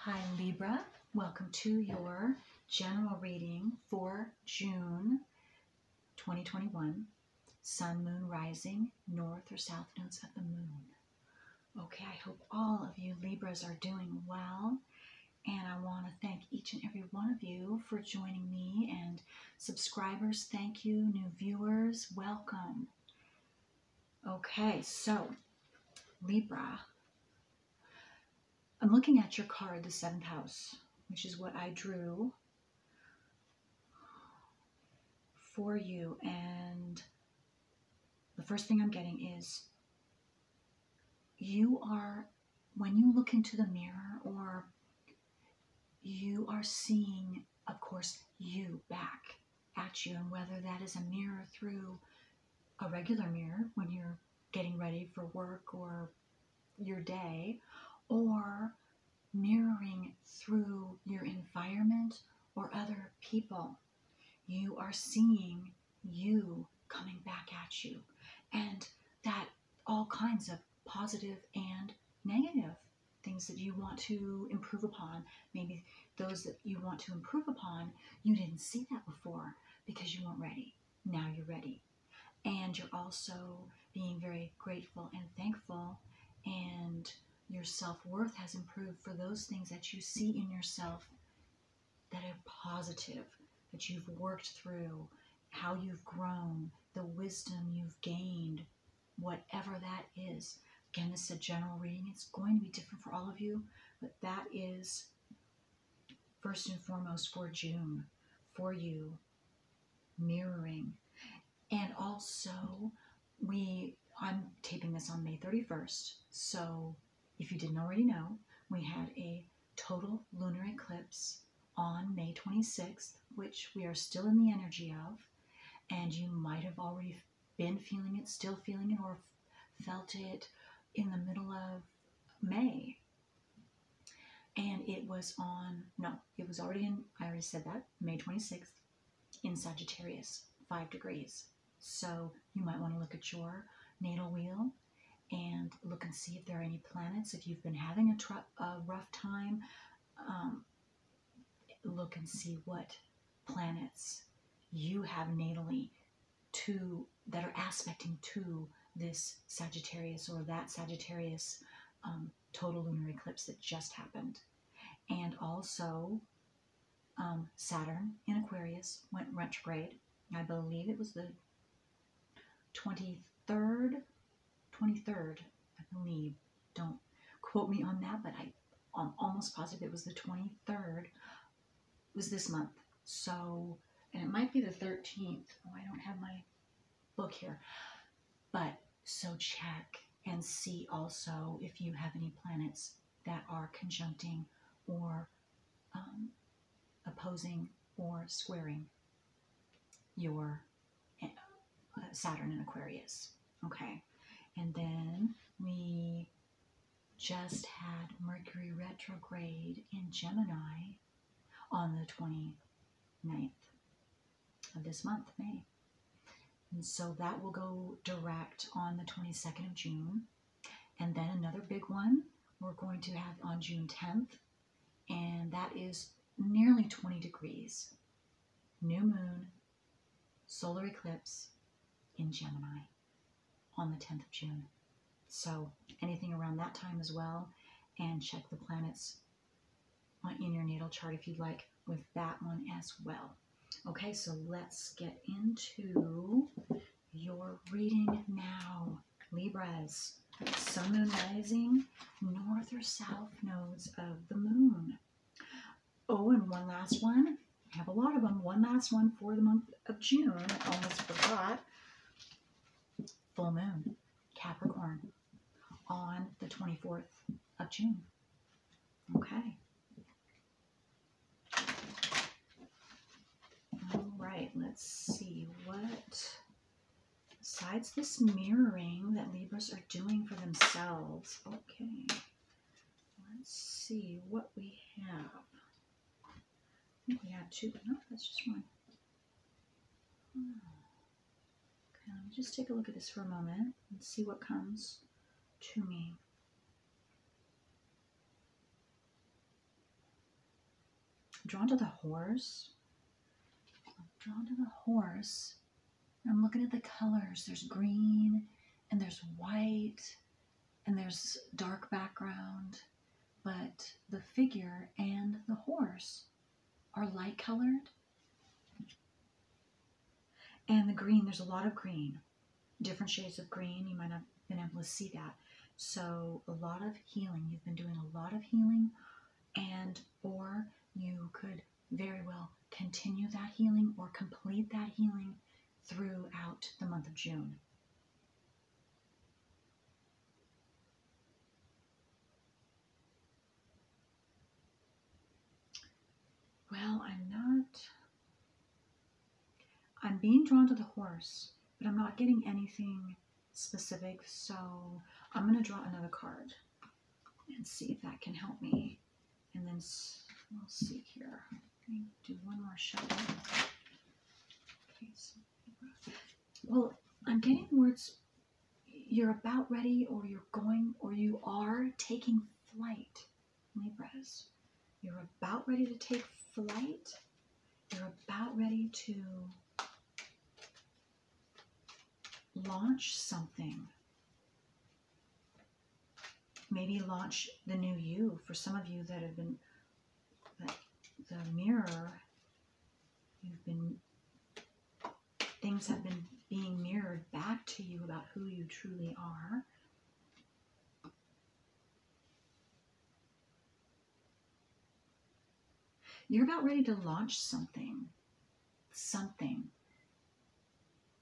Hi Libra, welcome to your general reading for June 2021. Sun, moon, rising, north or south nodes of the moon. Okay, I hope all of you Libras are doing well, and I want to thank each and every one of you for joining me, and subscribers, thank you, new viewers, welcome. Okay, so Libra, I'm looking at your card, the 7th house, which is what I drew for you. And the first thing I'm getting is you are, when you look into the mirror, or you are seeing, of course, you back at you. And whether that is a mirror through a regular mirror when you're getting ready for work or your day, or mirroring through your environment or other people, you are seeing you coming back at you, and that all kinds of positive and negative things that you want to improve upon. Maybe those that you want to improve upon, you didn't see that before because you weren't ready. Now you're ready, and you're also being very grateful and thankful, and your self-worth has improved for those things that you see in yourself that are positive, that you've worked through, how you've grown, the wisdom you've gained, whatever that is. Again, this is a general reading. It's going to be different for all of you, but that is first and foremost for June, for you, mirroring. And also, I'm taping this on May 31st, so if you didn't already know, we had a total lunar eclipse on May 26th, which we are still in the energy of, and you might have already been feeling it, still feeling it, or felt it in the middle of May. And it was it was already in, I already said that, May 26th, in Sagittarius, 5 degrees. So you might want to look at your natal wheel and look and see if there are any planets. If you've been having a rough time, look and see what planets you have natally that are aspecting to this Sagittarius or that Sagittarius total lunar eclipse that just happened. And also Saturn in Aquarius went retrograde. I believe it was the 23rd, I believe. Don't quote me on that, but I'm almost positive it was the 23rd. It was this month. So, and it might be the 13th. Oh, I don't have my book here. But, so check and see also if you have any planets that are conjuncting or opposing or squaring your Saturn in Aquarius. Okay. And then we just had Mercury retrograde in Gemini on the 29th of this month, May. And so that will go direct on the 22nd of June. And then another big one we're going to have on June 10th, and that is nearly 20 degrees. New moon, solar eclipse in Gemini on the 10th of June. So anything around that time as well, and check the planets in your natal chart if you'd like with that one as well. Okay, so let's get into your reading now. Libras, sun, moon, rising, north or south nodes of the moon. Oh, and one last one. I have a lot of them. One last one for the month of June. I almost forgot. Full moon, Capricorn, on the 24th of June. Okay. All right, let's see what, besides this mirroring that Libras are doing for themselves. Okay, let's see what we have. I think we have two, but no, that's just one. Okay, let me just take a look at this for a moment and see what comes to me. drawn to the horse. I'm drawn to the horse. I'm looking at the colors. There's green and there's white and there's dark background. But the figure and the horse are light colored. And the green, there's a lot of green. Different shades of green. You might not have been able to see that. So a lot of healing. You've been doing a lot of healing, and or you could very well continue that healing or complete that healing throughout the month of June. Well, I'm being drawn to the horse, but I'm not getting anything specific, so I'm going to draw another card and see if that can help me. And then we'll see here. Let me do one more shuffle. Okay, so, well, I'm getting words. You're about ready, or you're going, or you are taking flight, Libras. You're about ready to take flight. You're about ready to launch something. Maybe launch the new you. For some of you that have been, the mirror, things have been being mirrored back to you about who you truly are. You're about ready to launch something.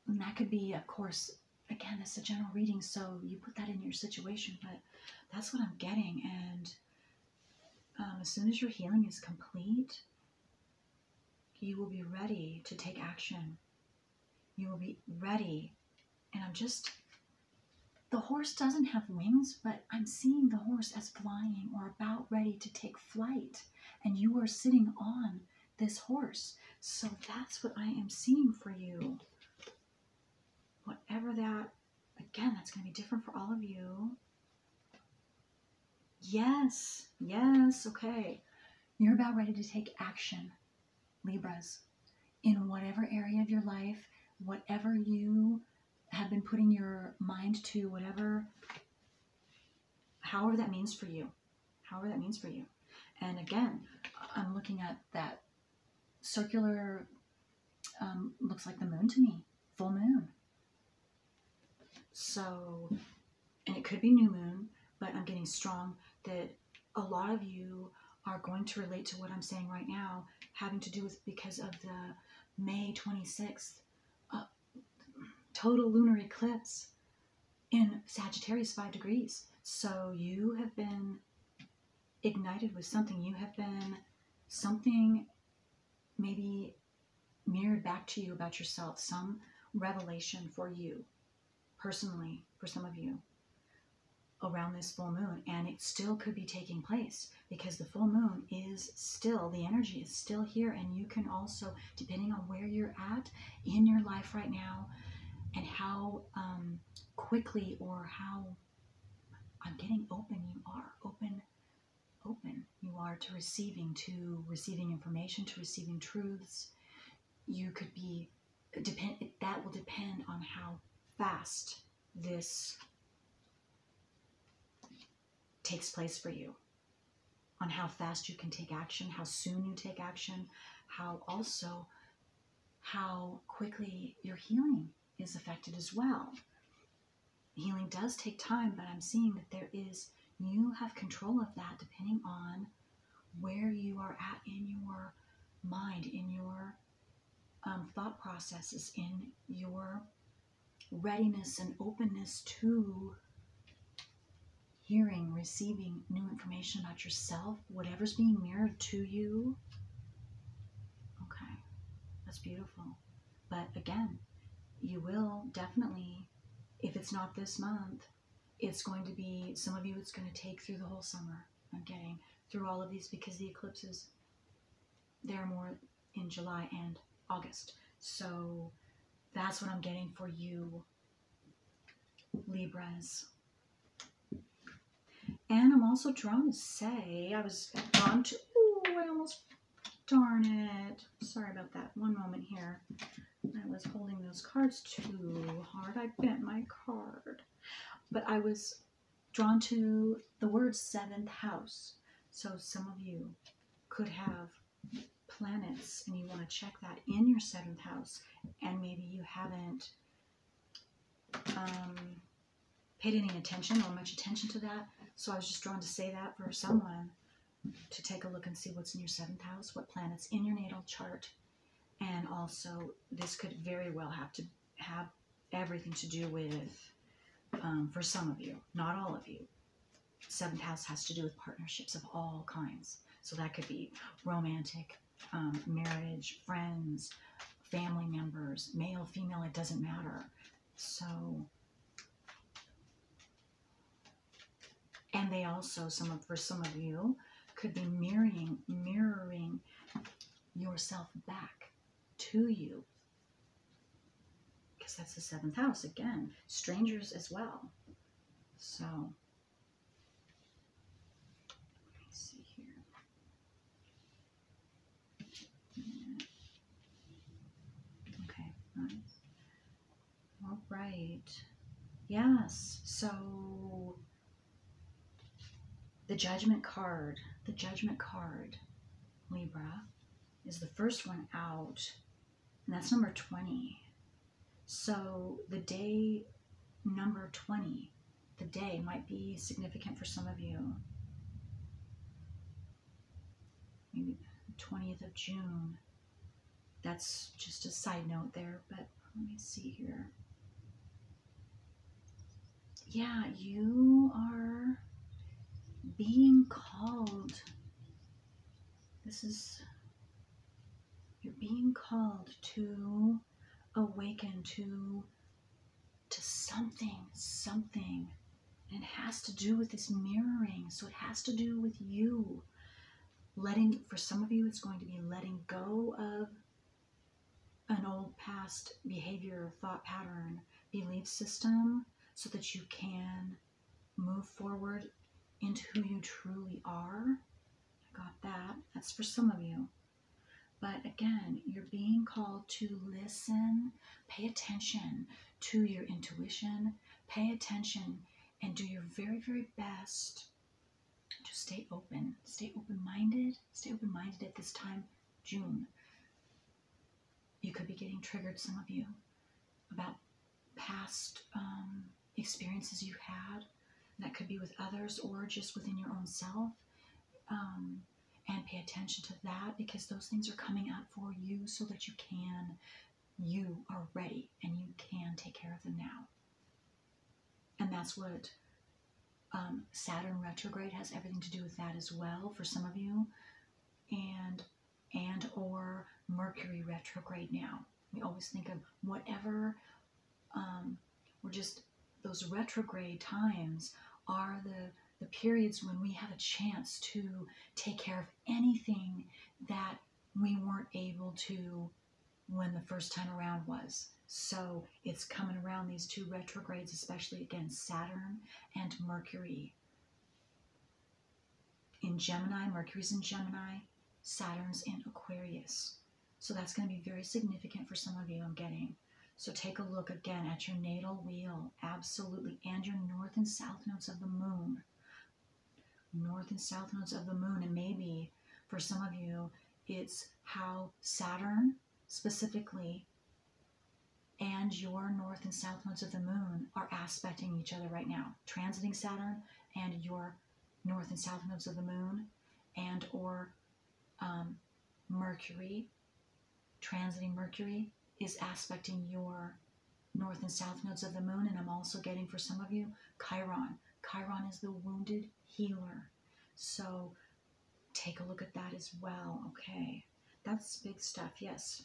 And that could be, of course, again, it's a general reading, so you put that in your situation, but that's what I'm getting. And as soon as your healing is complete, you will be ready to take action. You will be ready. And the horse doesn't have wings, but I'm seeing the horse as flying or about ready to take flight. And you are sitting on this horse. So that's what I am seeing for you. Whatever that, again, that's going to be different for all of you. Yes, okay. You're about ready to take action, Libras, in whatever area of your life, whatever you have been putting your mind to, however that means for you. And again, I'm looking at that circular, looks like the moon to me, full moon. So, and it could be new moon, but I'm getting strong that a lot of you are going to relate to what I'm saying right now, having to do with because of the May 26th total lunar eclipse in Sagittarius 5 degrees. So you have been ignited with something. You have been something maybe mirrored back to you about yourself, some revelation for you personally, for some of you, around this full moon. And it still could be taking place because the full moon is still, the energy is still here. And you can also, depending on where you're at in your life right now and how quickly or how, I'm getting open, you are open you are to receiving information, to receiving truths. You could be, that will depend on how fast this takes place for you, on how fast you can take action, how soon you take action, how quickly your healing is affected as well. Healing does take time, but I'm seeing that you have control of that depending on where you are at in your mind, in your thought processes, in your readiness and openness to hearing, receiving new information about yourself, whatever's being mirrored to you. Okay, that's beautiful. But again, you will definitely, if it's not this month, it's going to be, some of you it's going to take through the whole summer. I'm getting through all of these because the eclipses, they're more in July and August. So that's what I'm getting for you, Libras. And I'm also drawn to say, I was drawn to, I almost Darn it. Sorry about that. One moment here. I was holding those cards too hard. I bent my card. But I was drawn to the word 7th house. So some of you could have planets and you want to check that in your 7th house, and maybe you haven't paid any attention or much attention to that. So I was just drawn to say that for someone to take a look and see what's in your 7th house, what planets in your natal chart. And also this could very well have everything to do with, for some of you, not all of you, 7th house has to do with partnerships of all kinds. So that could be romantic, marriage, friends, family members, male, female, it doesn't matter. So, and they also, for some of you, could be mirroring yourself back to you. Because that's the 7th house again. Strangers as well. So, let me see here. Okay, nice. All right. Yes. So, the Judgment card, Libra, is the first one out, and that's number 20. So the day number 20, the day might be significant for some of you. Maybe 20th of June. That's just a side note there, but let me see here. Yeah, you are being called. You're being called to awaken to something. And it has to do with this mirroring. So it has to do with you for some of you, it's going to be letting go of an old past behavior, thought pattern, belief system, so that you can move forward into who you truly are. I got that. That's for some of you. But again, you're being called to listen, pay attention to your intuition, pay attention, and do your very, very best to stay open. Stay open-minded. Stay open-minded at this time, June. You could be getting triggered, some of you, about past experiences you had. That could be with others or just within your own self. And pay attention to that, because those things are coming up for you so that you are ready and you can take care of them now. And that's what Saturn retrograde has everything to do with that as well for some of you, and or Mercury retrograde now. We always think of whatever, we're just, those retrograde times are the periods when we have a chance to take care of anything that we weren't able to when the first time around was. So it's coming around, these two retrogrades, especially again, Saturn and Mercury. In Gemini, Mercury's in Gemini, Saturn's in Aquarius. So that's going to be very significant for some of you, I'm getting. So take a look again at your natal wheel, absolutely, and your north and south nodes of the moon. North and south nodes of the moon, and maybe for some of you, it's how Saturn specifically and your north and south nodes of the moon are aspecting each other right now. Transiting Saturn and your north and south nodes of the moon, and or Mercury, transiting Mercury is aspecting your north and south nodes of the moon. And I'm also getting for some of you, Chiron. Chiron is the wounded healer. So take a look at that as well. Okay, that's big stuff, yes.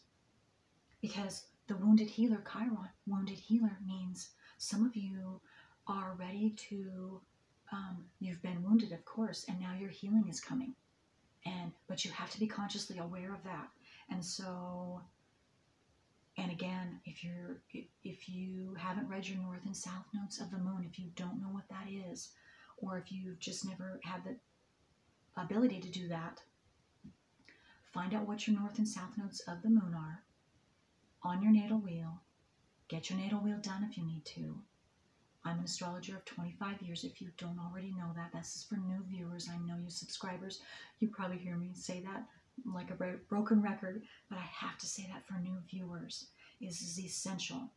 Because the wounded healer, Chiron, wounded healer means some of you are ready to, you've been wounded, of course, and now your healing is coming. But you have to be consciously aware of that. And so, and again, if you haven't read your north and south nodes of the moon, if you don't know what that is, or if you've just never had the ability to do that, Find out what your north and south nodes of the moon are on your natal wheel. Get your natal wheel done if you need to. I'm an astrologer of 25 years. If you don't already know that, this is for new viewers. I know you subscribers, you probably hear me say that like a broken record, but I have to say that for new viewers. This is essential.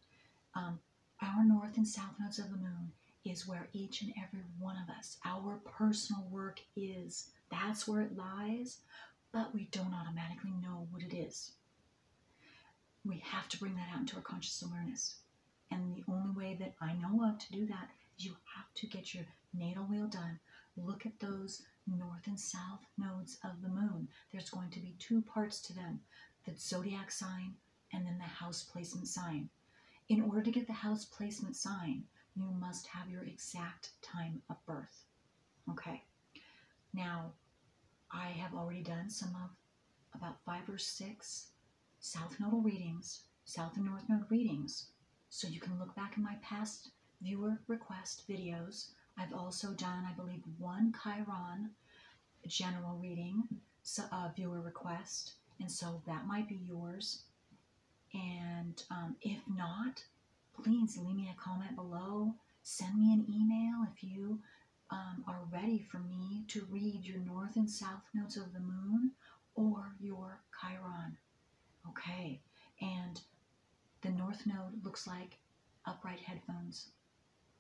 Our north and south nodes of the moon is where each and every one of us, our personal work is. That's where it lies, but we don't automatically know what it is. We have to bring that out into our conscious awareness. And the only way that I know of to do that is you have to get your natal wheel done. Look at those north and south nodes of the moon. There's going to be two parts to them, the zodiac sign and then the house placement sign. In order to get the house placement sign, you must have your exact time of birth. Okay. Now, I have already done some of about 5 or 6 south nodal readings, south and north node readings. So you can look back in my past viewer request videos. I've also done, I believe, 1 Chiron general reading, viewer request. And so that might be yours. And if not, please leave me a comment below. Send me an email if you are ready for me to read your north and south nodes of the moon or your Chiron. Okay. And the north node looks like upright headphones.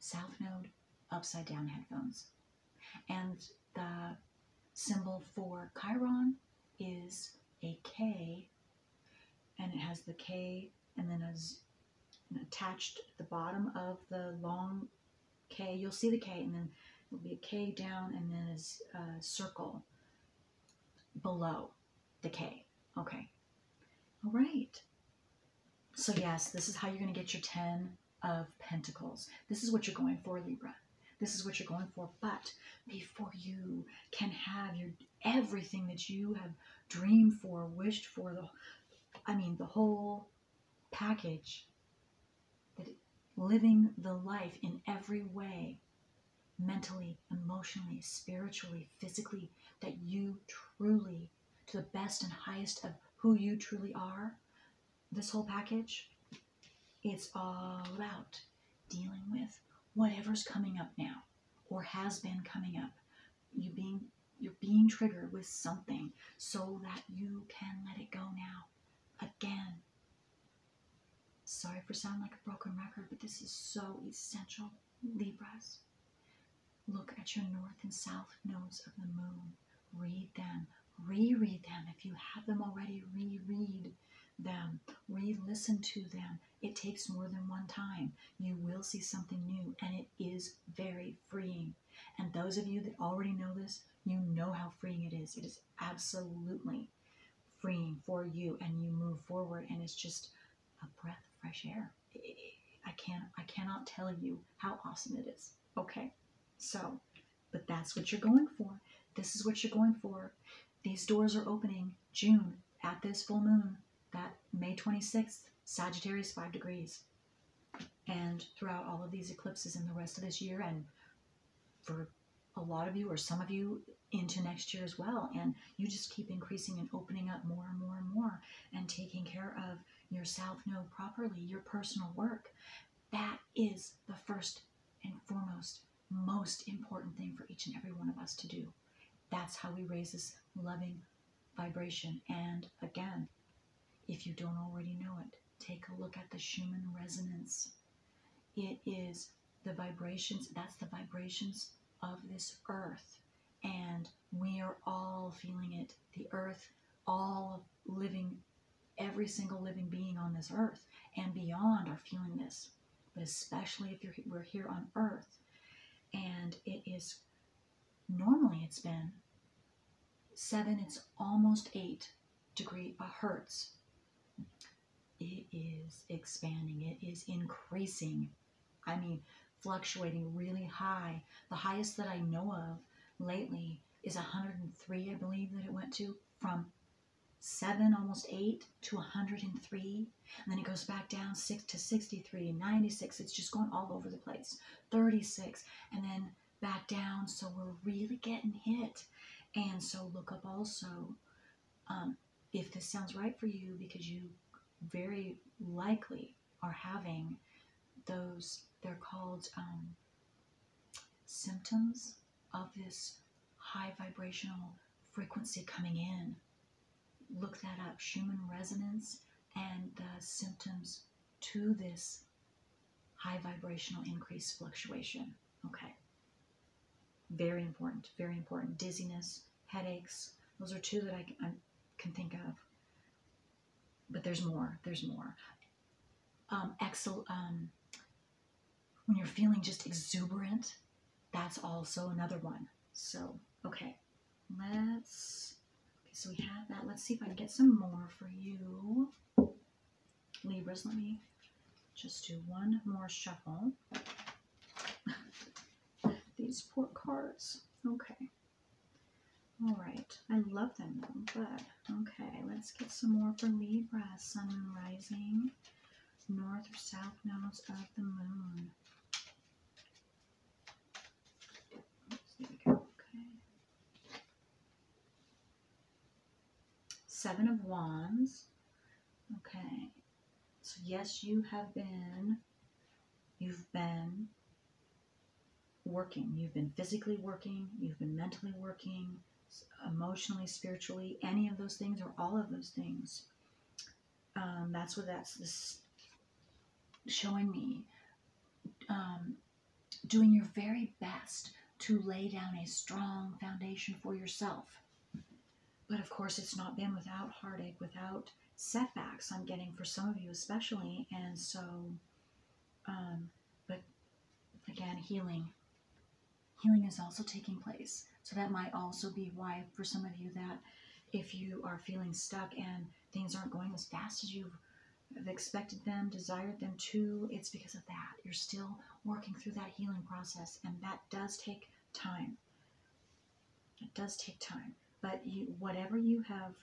South node, upside down headphones. And the symbol for Chiron is a K, and it has the K and then attached at the bottom of the long K. You'll see the K, and then there'll be a K down and then a circle below the K. Okay. All right. So yes, this is how you're going to get your 10 of Pentacles. This is what you're going for, Libra. This is what you're going for. But before you can have your everything that you have dreamed for, wished for, the whole package, that living the life in every way, mentally, emotionally, spiritually, physically, that you truly, to the best and highest of who you truly are, this whole package, it's all about dealing with whatever's coming up now or has been coming up. You're being triggered with something so that you can let it go now. Again, sorry for sounding like a broken record, but this is so essential, Libras. Look at your north and south nodes of the moon. Read them. Reread them. If you have them already, reread them. Re-listen to them. It takes more than one time. You will see something new, and it is very freeing. And those of you that already know this, you know how freeing it is. It is absolutely freeing for you, and you move forward, and it's just a breath of fresh air. I cannot tell you how awesome it is. Okay, so, but that's what you're going for. This is what you're going for. These doors are opening June at this full moon, that May 26th, Sagittarius 5 degrees. And throughout all of these eclipses in the rest of this year, and for a lot of you or some of you into next year as well. And you just keep increasing and opening up more and more and more and taking care of your south node properly, your personal work. That is the first and foremost, most important thing for each and every one of us to do. That's how we raise this loving vibration. And again, if you don't already know it, take a look at the Schumann resonance. It is the vibrations, that's the vibrations of this earth. And we are all feeling it. The earth, all living, every single living being on this earth and beyond are feeling this. But especially if we're here on earth. And it is, normally it's been 7, it's almost 8 degree hertz. It is expanding. It is increasing. I mean, fluctuating really high. The highest that I know of lately is 103, I believe that it went to, from 7, almost 8 to 103. And then it goes back down 6 to 63, 96. It's just going all over the place. 36, and then back down. So we're really getting hit. And so look up also if this sounds right for you, because you very likely are having those, they're called symptoms of this high vibrational frequency coming in. Look that up, Schumann resonance and the symptoms to this high vibrational increase fluctuation. Okay. Very important, very important. Dizziness, headaches, those are two that I can think of. But there's more, there's more. When you're feeling just exuberant, that's also another one. So, okay, so we have that. Let's see if I can get some more for you. Libras, let me just do one more shuffle. These poor cards. Okay. All right. I love them though, but okay. Let's get some more for Libra. Sun, Moon, Rising, North or South nodes of the Moon. There we go. Okay. Seven of Wands. Okay. So yes, you've been working. You've been physically working. You've been mentally working, emotionally, spiritually, any of those things or all of those things. That's what this showing me. Doing your very best to lay down a strong foundation for yourself. But of course, it's not been without heartache, without setbacks, I'm getting for some of you especially. And so, but again, healing is also taking place. So that might also be why for some of you that if you are feeling stuck and things aren't going as fast as you've expected them, desired them to, it's because of that. You're still working through that healing process, and that does take time. It does take time. But whatever you have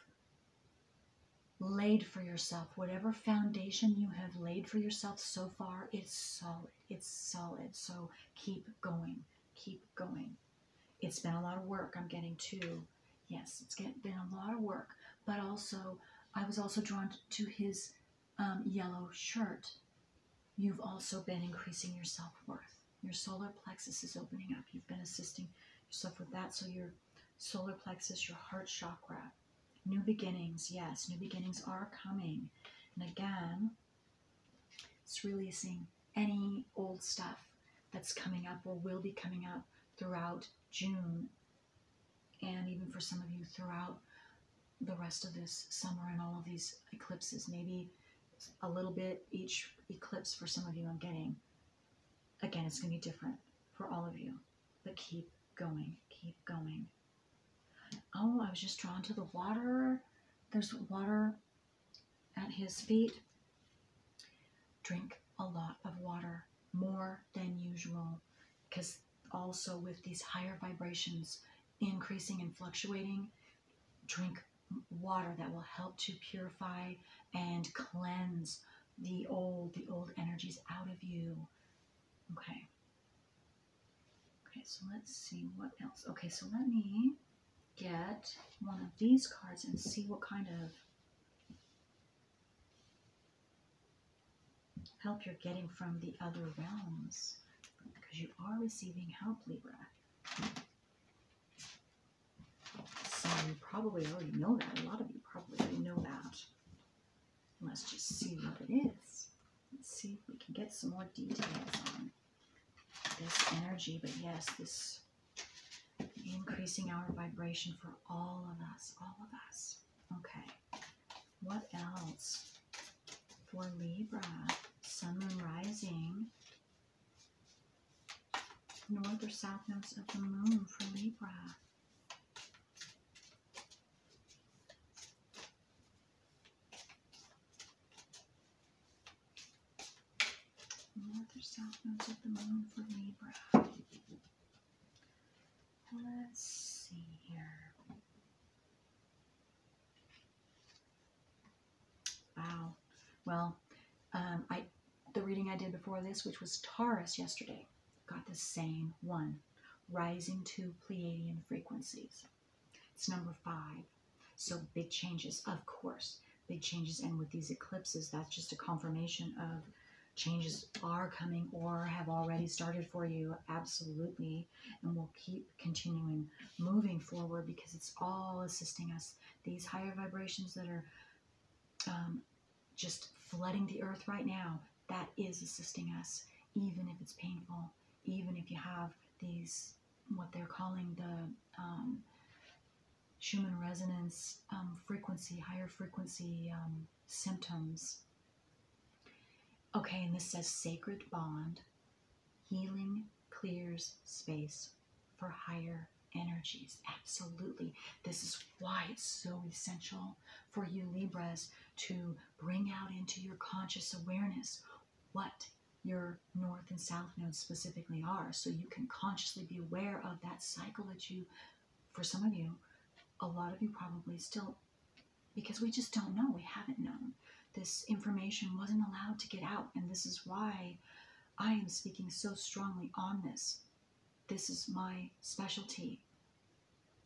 laid for yourself, whatever foundation you have laid for yourself so far, it's solid. It's solid. So keep going. Keep going. It's been a lot of work. I'm getting to. Yes, it's been a lot of work. But also, I was also drawn to his yellow shirt. You've also been increasing your self-worth. Your solar plexus is opening up. You've been assisting yourself with that. So your solar plexus, your heart chakra, new beginnings. Yes, new beginnings are coming. And again, it's releasing any old stuff that's coming up or will be coming up throughout June, and even for some of you throughout the rest of this summer and all of these eclipses. Maybe a little bit each eclipse for some of you I'm getting. Again, it's going to be different for all of you, but keep going, keep going. Oh, I was just drawn to the water. There's water at his feet. Drink a lot of water, more than usual, because also with these higher vibrations increasing and fluctuating, drink water that will help to purify and cleanse the old energies out of you. Okay. Okay, so let's see what else. Okay, so let me get one of these cards and see what kind of help you're getting from the other realms, because you are receiving help, Libra. So you probably already know that. A lot of you probably already know that. Let's just see what it is. Let's see if we can get some more details on this energy. But yes, this increasing our vibration for all of us, all of us. Okay. What else for Libra? Sun, Moon, Rising. North or South nodes of the Moon for Libra. North or South nodes of the Moon for Libra. Let's see here. Wow. Well, the reading I did before this, which was Taurus yesterday, got the same one. Rising to Pleiadian frequencies. It's number 5. So big changes, of course, big changes. And with these eclipses, that's just a confirmation of changes are coming or have already started for you. Absolutely. And we'll keep continuing moving forward because it's all assisting us. These higher vibrations that are just flooding the earth right now, that is assisting us, even if it's painful, even if you have these, what they're calling the Schumann resonance frequency, higher frequency symptoms. Okay, and this says sacred bond, healing clears space for higher energies. Absolutely. This is why it's so essential for you Libras to bring out into your conscious awareness what your north and south nodes specifically are, so you can consciously be aware of that cycle that you, for some of you, a lot of you probably still, because we just don't know, we haven't known. This information wasn't allowed to get out, and this is why I am speaking so strongly on this. This is my specialty.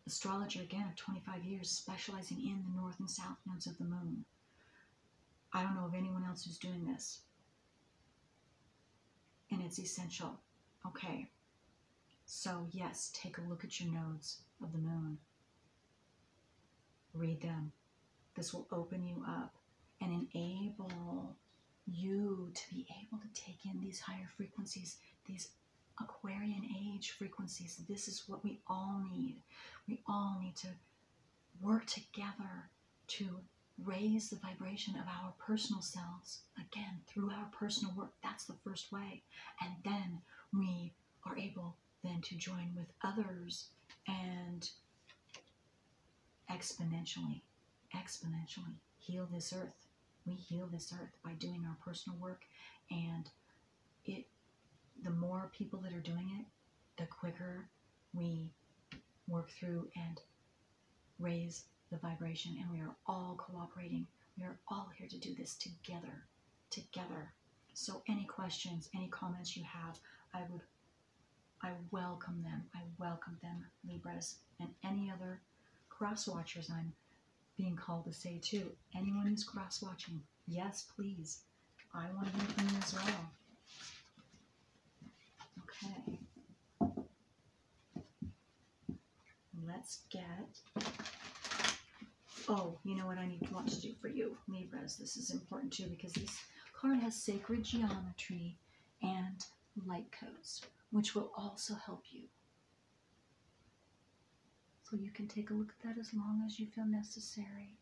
Astrologer, again, of 25 years, specializing in the north and south nodes of the moon. I don't know of anyone else who's doing this. And it's essential. Okay. So yes, take a look at your nodes of the moon. Read them. This will open you up and enable you to be able to take in these higher frequencies, these Aquarian age frequencies. This is what we all need. We all need to work together to raise the vibration of our personal selves, again, through our personal work. That's the first way. And then we are able then to join with others and exponentially heal this earth. We heal this earth by doing our personal work, and the more people that are doing it, the quicker we work through and raise the vibration, and we are all cooperating. We are all here to do this together. So any questions, any comments you have, I welcome them. I welcome them, Libras, and any other cross watchers I'm being called to say too. Anyone who's cross watching, yes, please. I want to hear from you as well. Okay. Let's get... Oh, you know what I want to do for you, Libras? This is important too, because this card has sacred geometry and light codes, which will also help you. So you can take a look at that as long as you feel necessary.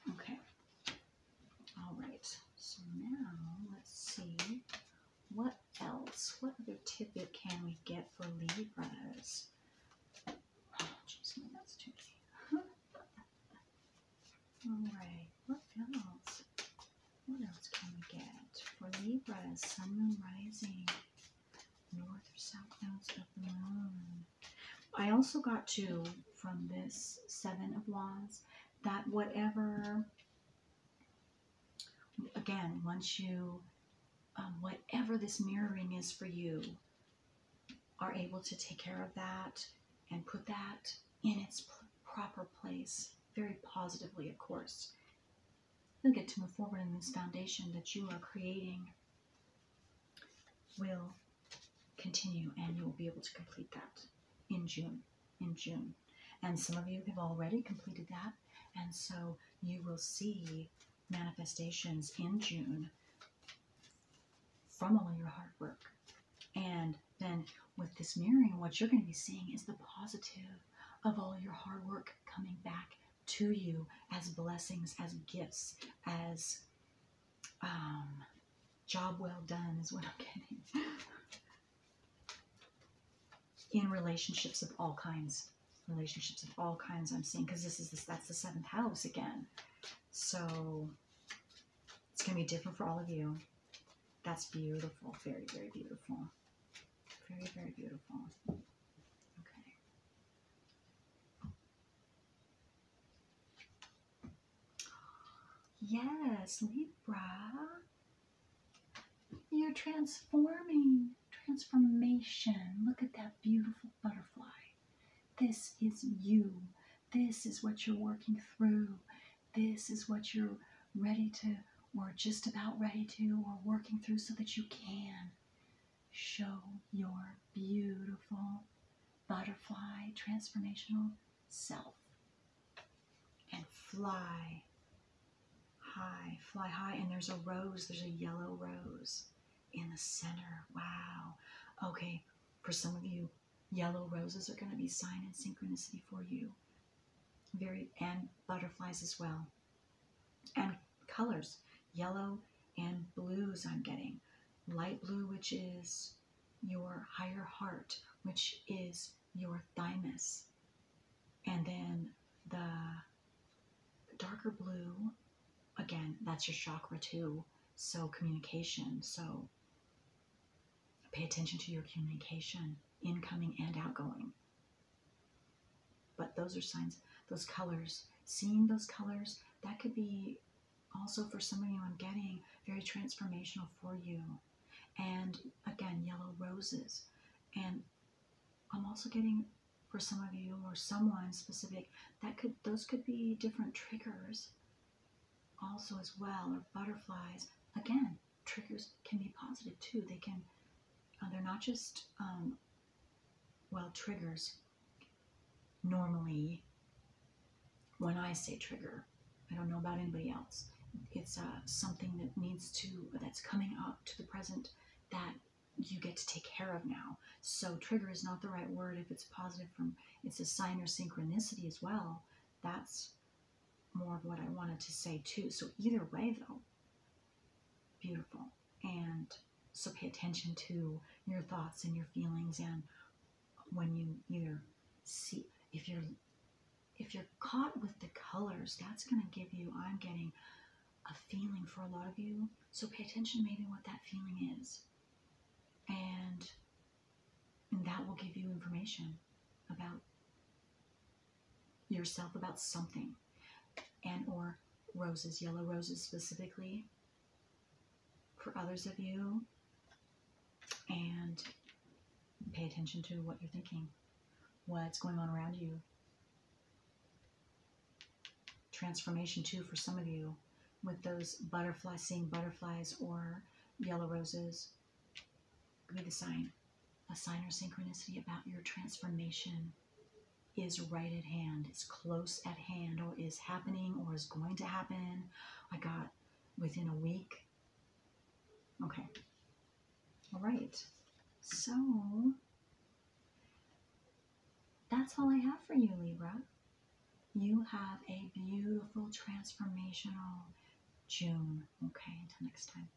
Okay. All right. So now let's see what else. What other tidbit can we get for Libras? Oh, jeez, that's too deep. All right. What else? What else can we get for Libras? Sun, Moon, Rising, North or South nodes of the Moon. I also got to, from this Seven of Wands, that whatever, again, once you, whatever this mirroring is for you, are able to take care of that and put that in its proper place, very positively, of course. You'll get to move forward in this foundation that you are creating will continue, and you will be able to complete that in June. And some of you have already completed that, and so you will see manifestations in June from all your hard work. And then with this mirroring, what you're going to be seeing is the positive of all your hard work coming back to you as blessings, as gifts, as job well done is what I'm getting. In relationships of all kinds. Relationships of all kinds I'm seeing, because that's the 7th house again. So it's going to be different for all of you. That's beautiful. Very, very beautiful. Very, very beautiful. Okay. Yes, Libra. You're transforming. transformation. Look at that beautiful butterfly. This is you. This is what you're working through. This is what you're ready to, or just about ready to, or working through so that you can show your beautiful butterfly transformational self. And fly high, and there's a rose, there's a yellow rose in the center. Wow. Okay, for some of you, yellow roses are going to be sign and synchronicity for you. And butterflies as well. And colors, yellow and blues I'm getting. Light blue, which is your higher heart, which is your thymus. And then the darker blue, again, that's your chakra too. So communication. So pay attention to your communication, incoming and outgoing. But those are signs, those colors, seeing those colors, that could be also for some of you, I'm getting very transformational for you. And again, yellow roses. And I'm also getting for some of you or someone specific, those could be different triggers also as well, or butterflies. Again, triggers can be positive too. They can, they're not just, triggers. Normally, when I say trigger, I don't know about anybody else. It's something that's coming up to the present that you get to take care of now. So trigger is not the right word if it's positive it's a sign or synchronicity as well. That's more of what I wanted to say too. So either way though, beautiful. And so pay attention to your thoughts and your feelings, and when you either see, if you're caught with the colors, that's going to give you, I'm getting a feeling for a lot of you. So pay attention maybe what that feeling is. And that will give you information about yourself, about something. And or roses, yellow roses specifically for others of you. And pay attention to what you're thinking, what's going on around you. Transformation too for some of you with those butterflies, seeing butterflies or yellow roses could be a sign or synchronicity about your transformation is right at hand, is close at hand, or is happening, or is going to happen. I got within a week. Okay. All right. So that's all I have for you, Libra. You have a beautiful transformational June. Okay, until next time.